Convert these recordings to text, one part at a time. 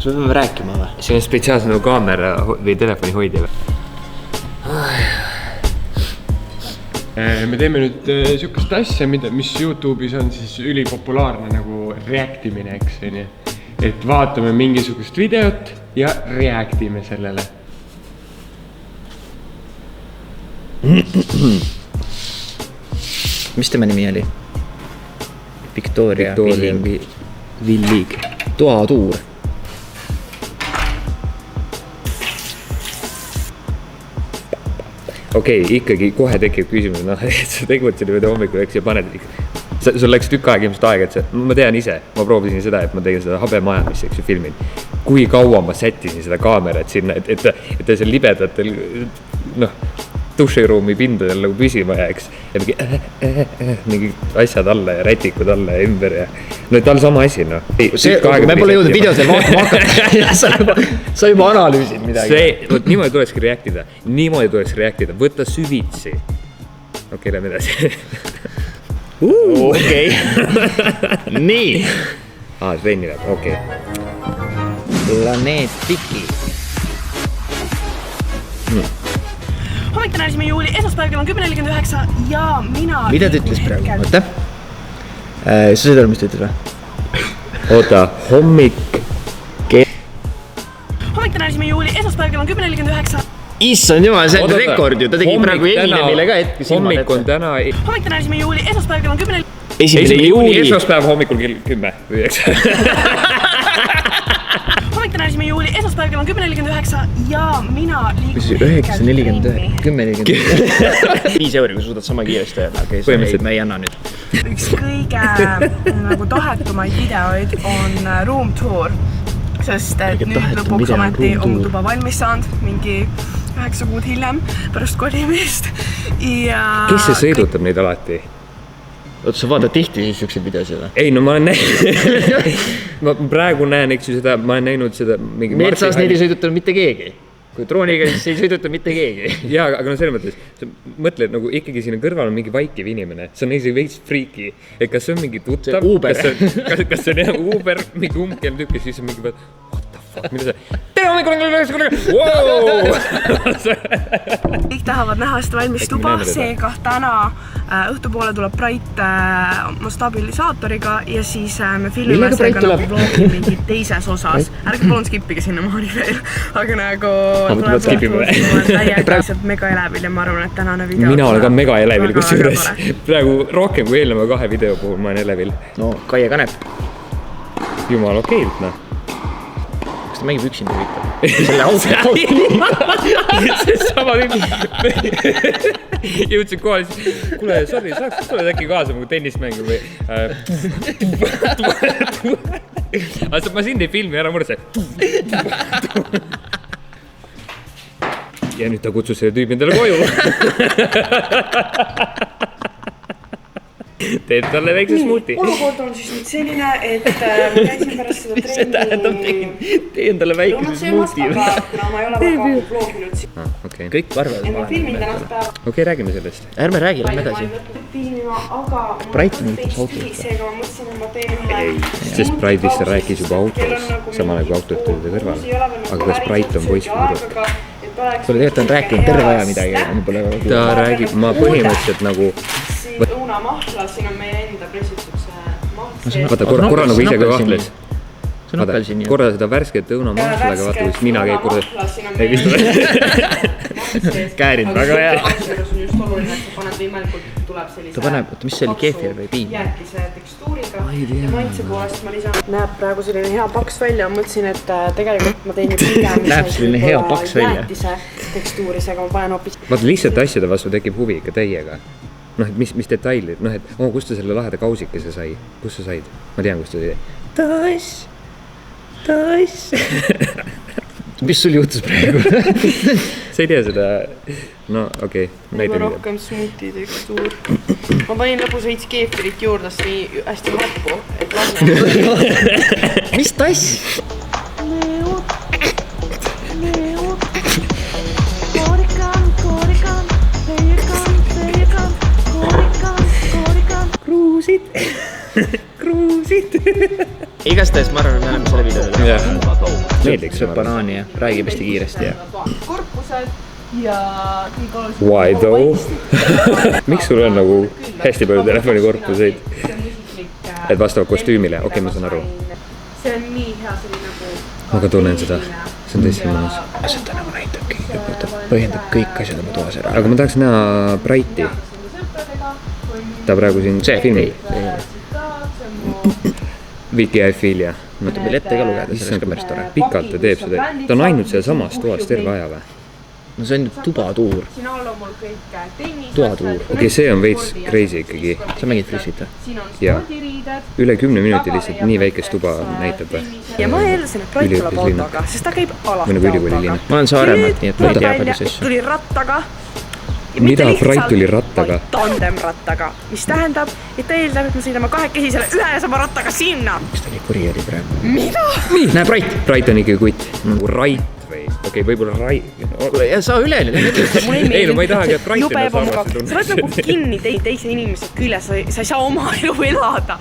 kas me peame rääkima või? See on spetsiaalselt nagu kaamera või telefoni hoidja või? Me teeme nüüd sükast asja, mis YouTube'is on siis ülipopulaarne nagu reactimine, eks on ju. Et vaatame mingisugust videot ja reactime sellele. Mis tema nimi oli? Victoria Villig. Toatuur. Okei, ikkagi kohe tekib küsimus, et sa tegutsid või hommikul eks ja paned sul läks tükk aega ilmselt aega, et ma tean ise, ma proovisin seda, et ma tegin seda habemaja, mis eks ju filmin. Kui kaua ma sättisin seda kaamerat sinna, et ta seal libedatel duširuumi pindadel nagu püsima jääks. Ja mingi asjad alla ja rätikud alla ja ümber ja... No tal sama asi, no. Me pole jõudnud videosel vaatama hakata. Sa juba analüüsid midagi. Niimoodi tulekski reaktida. Võtta süvitsi. Okei, lähme edasi. Okei. Nii. Trenni läheb, okei. Planeet Tiki. Hommik tänasime juuli, esmaspäev kell on 10.49 ja mina... Mida ta ütles praegu? Oota. Sa seda mis ta ütles või? Oota, hommik tänasime juuli, esmaspäev kell on 10.49 Issand jumal, see on rekord ju, ta tegi praegu Eminemile ka hetke silmad ette. Hommik tänasime juuli, esmaspäev kell on 10. 1. juuli. Esmaspäev hommikul kell 10 või 9. Hommik tänasime juuli, esmaspäev kell on 10.49 ja mina liigun... 10.49. 5 euri, kui suudad sama kiiresti öelda. Okei, me ei anna nüüd. Üks kõige nagu tahetumaid videoid on room tour. Sest nüüd lõpuks ometi on tuba valmis saanud mingi 9 kuud hiljem pärast kolimist ja... Kes see sõidutab neid alati? Oota, sa vaatad tihti siis ükse videosid või? Ei, no ma olen ma praegu näen, eks ju seda, ma olen näinud seda mingi... Metsas neid ei sõidutanud mitte keegi. Kui trooniga siis ei sõiduta mitte keegi. Jaa, aga no selles mõttes, sa mõtled nagu ikkagi sinna kõrval on mingi vaikiv inimene. See on neisi veits friiki. Et kas see on mingi tuttav? Uber. Kas see on Uber, mingi umbkel tükk ja siis on mingi what the fuck, mida see? Tere hommikul! Wow! Kõik tahavad näha seda valmis tuba, seega täna õhtupoole tuleb Bright stabilisaatoriga ja siis me filmime seega nagu vlogi mingi teises osas. Ärge palun skippige sinna maani veel, aga nagu täielikult mega elevil ja ma arvan, et tänane video... Mina olen ka mega elevil, kus juures praegu rohkem kui eelneva 2 video puhul ma olen elevil. No, Kaie Kanep. Jumal okeilt, noh. Kas ta mängib üksinda hüvitab? Selle auto. See sama tüüp. Jõudsin kohale, siis kuule, sorry, saaks tuled äkki kaasa mu tennist mängu või... Aga ma sind ei filmi ära murse. Ja nüüd ta kutsus selle tüübi endale koju. Teed talle väikse smuuti. Olukord on siis nüüd selline, et ma käisin pärast seda trenni... Tee endale väikse smuuti. Kuna ma ei ole väga vloginud siin. Kõik arvavad. Ma filmin tänast päeva. Okei, räägime sellest. Ärme räägi, lähme edasi. Bright mõttes autot. Seega ma mõtlesin, et ma teen ühe... Sest Bright vist rääkis juba autos, sama nagu autotööde kõrval. Aga kas Bright on poiss või tüdruk? Sulle tegelikult on rääkinud terve aja midagi. Ta räägib, ma põhimõtteliselt nagu... Õunamahla, siin on meie enda pressitud see Vaata, korra nagu ise ka kahtles. See on nopel siin ju. Korra seda värsket õunamahlaga vaata, kus mina käib korda... Ei vistu. Käärin väga hea. on just oluline, et sa paned võimalikult tuleb sellise... Ta paneb, mis see oli, keefir või piim? Jäätise tekstuuriga ja maitse poolest ma lisan... Näeb praegu selline hea paks välja, mõtlesin, et tegelikult ma teen ju pigem... Näeb selline hea paks välja. Jäätise tekstuurisega ma panen hoopis... Vaata, lihtsalt asjade vastu tekib huvi ikka täiega. Noh, et mis detailid, noh, et kust ta selle laheda kausikese sai? Kus sa said? Ma tean, kust ta sai. Tass. Mis sul juhtus praegu? Sa ei tea seda... No, okei. Juba rohkem smuuti tekstuur. Ma panin lõpus veits keefirit juurde, sest nii hästi näppu, et lasme... Mis tass? Kruusid. Igast igatahes ma arvan, et me oleme selle video meeldiks sööb banaani ja räägib hästi kiiresti ja korpused ja Why though? Miks sul on nagu hästi palju telefonikorpuseid? Et vastavalt kostüümile, okei, ma saan aru. see on nii hea selline nagu Ma ka tunnen seda, see on tõesti mõnus. seda nagu näitabki, põhjendab kõik asjad oma toas ära. Aga ma tahaks näha Brighti. Ta praegu siin See filmib. Viki I feel ya. Ma võtan veel ette ka lugeda, see oleks ka päris tore. Pikalt ta teeb seda. Ta on ainult seal samas toas terve aja või? No see on nüüd tubatuur. siin all on mul kõik tennised. Toatuur. Okei, see on veits crazy ikkagi. Sa mängid Frissit või? siin on Jaa. spordiriided. Üle 10 minuti lihtsalt nii väikest tuba näitab või? ja ma eeldasin, et Brait tuleb Üliõpilane. autoga, sest ta käib alati Või nagu ülikoolilinna. Ma olen Saaremaalt, nii et ma ei tea palju asju. tuli rattaga. Mida Brait tuli rattaga? Tandemrattaga, mis tähendab, et ta eeldab, et me sõidame kahekesi selle ühe ja sama rattaga sinna. Miks ta nii kuri oli praegu? Mida? Nii, näe Brait! Bright on ikkagi kutt. Nagu Rait või? Okei, võib-olla Rait. Ja saa üle nüüd. Ei, no ma ei tahagi, et Bright jube enne ebamugav. saamasse tunneks. Sa oled nagu kinni teise inimese küljes, sa ei saa oma elu elada.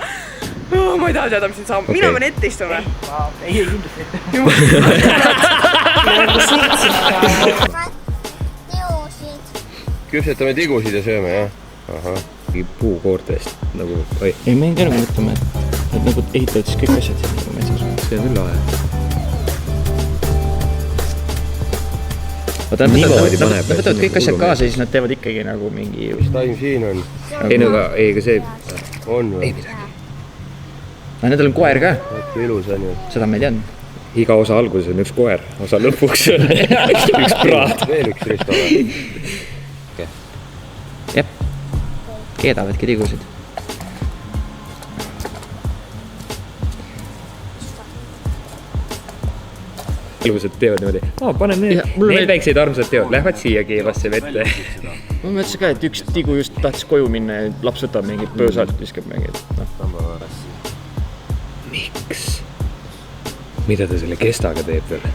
Ma ei taha teada, mis siin saab. Mina pean ette istuma. Ei, kindlasti ette. Küpsetame tigusid ja sööme, jah? Ahah. Puukoortest nagu, oi, Ei, me ei tea nagu mõtlema, et nagu ehitavad siis kõik asjad siin nagu metsas. see on küll lahe. Nad Niimoodi paneb, võtavad et kõik asjad hullu kaasa ja siis nad teevad ikkagi nagu mingi... Mis taim siin on? Ei, no ega see, On või? No nendel on koer ka, Äkki ilus on ju. seda ma ei teadnud. iga osa alguses on üks koer, osa lõpuks on üks praad. Veel üks Risto või? Jep, keedavadki tigusid. Algused teevad niimoodi, panen need väikseid armsad teod, lähevad siia keevasse vette. Ma mõtlesin ka, et üks tigu just tahtis koju minna ja laps võtab mingi pöösalt, viskab mingi, noh. Miks? Mida ta selle kestaga teeb veel?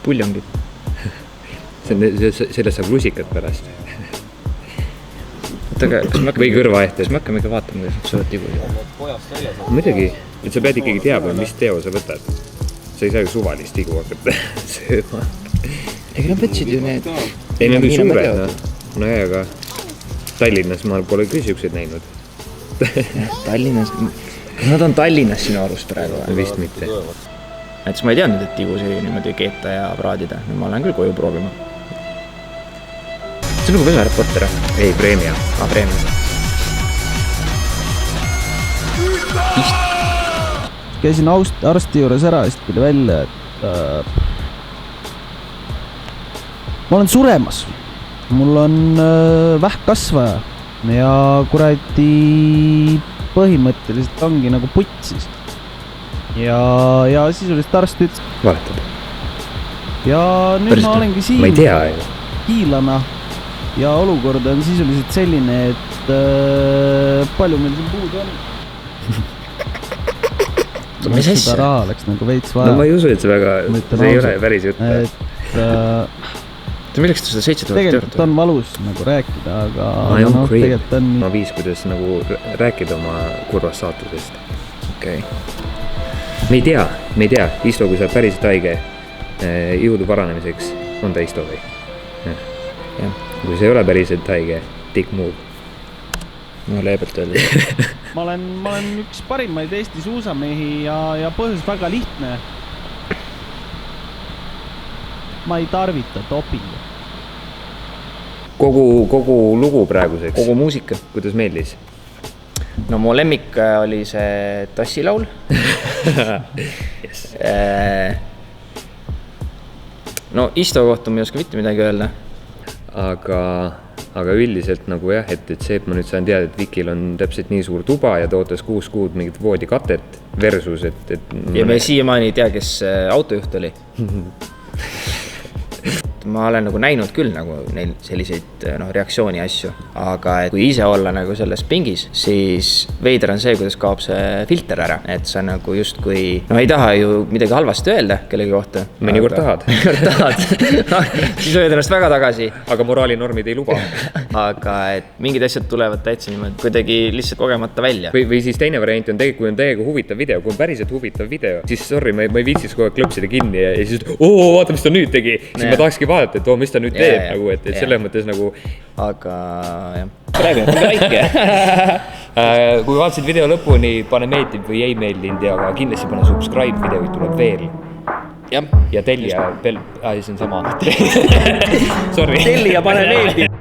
Puljongid. Sellest saab lusikat pärast. Või kõrvaehtes. Kas me hakkame ikka vaatama, kuidas nad söövad tigusid? Muidugi, et sa pead ikkagi teadma, mis teo sa võtad. Sa ei saa ju suvalist tigu hakata sööma. Ega nad võtsid ju need... Ei, need on suured, noh. No jah, aga Tallinnas ma pole küll siukseid näinud. Tallinnas... Kas nad on Tallinnas sinu arust praegu? Vist mitte. Näiteks ma ei teadnud, et tigusi niimoodi keeta ja praadida. Nüüd ma lähen küll koju proovima. See on nagu vesareporter, jah? Ei, preemia. Preemia. Käisin arsti juures ära, siis tuli välja, et ma olen suremas. Mul on vähkkasvaja ja kuradi põhimõtteliselt ongi nagu putsis. Ja sisuliselt arst ütles. Valetab. Ja nüüd ma olengi siin. Ma ei tea ju. Kiilana. Ja olukord on sisuliselt selline, et palju meil siin puudu on. Mis asja? Seda raha läks nagu veits vaja. No ma ei usu, et see väga, see ei ole päris jutt. Milleks ta seda 7000 eurot? Tegelikult on valus nagu rääkida, aga tegelikult on nii. Ma viis, kuidas nagu rääkida oma kurvast saatusest. Okei. Me ei tea. Isto, kui sa oled päriselt haige, jõudu paranemiseks, on ta Isto või? Kui sa ei ole päriselt haige, dick move. No leebelt öelda. Ma olen üks parimaid Eesti suusamehi ja põhjus väga lihtne. Ma ei tarvita dopingu. Kogu lugu praeguseks. Kogu muusika. Kuidas meeldis? No mu lemmik oli see tassilaul. Yes. No Isto kohta ma ei oska mitte midagi öelda. Aga üldiselt nagu jah, et see, et ma nüüd saan teada, et Vikil on täpselt nii suur tuba ja ta ootas 6 kuud mingit voodikatet versus, et... Ja me siiamaani ei tea, kes autojuht oli. Ma olen nagu näinud küll nagu neil selliseid reaktsiooni asju, aga kui ise olla nagu selles pingis, siis veider on see, kuidas kaob see filter ära, et sa nagu justkui, ei taha ju midagi halvasti öelda kellegi kohta. Mõnikord tahad. Siis hoiad ennast väga tagasi. Aga moraalinormid ei luba. aga et mingid asjad tulevad täitsa niimoodi kuidagi lihtsalt kogemata välja. Või siis teine variant on tegelikult, kui on täiega huvitav video, kui on päriselt huvitav video, siis sorry, ma ei viitsiks kogu aeg klõpsida kinni ja siis vaata, mis ta nüüd tegi. Siis ma tahakski vaadata, et mis ta nüüd teeb nagu, et selles mõttes nagu. Aga jah, praegu on väike. Kui vaatasid video lõpuni, pane meeldib või ei meeldinud ja kindlasti pane subscribe, videoid tuleb veel. Ja tellija, see on sama. Sorry. Tellija pane meeldib.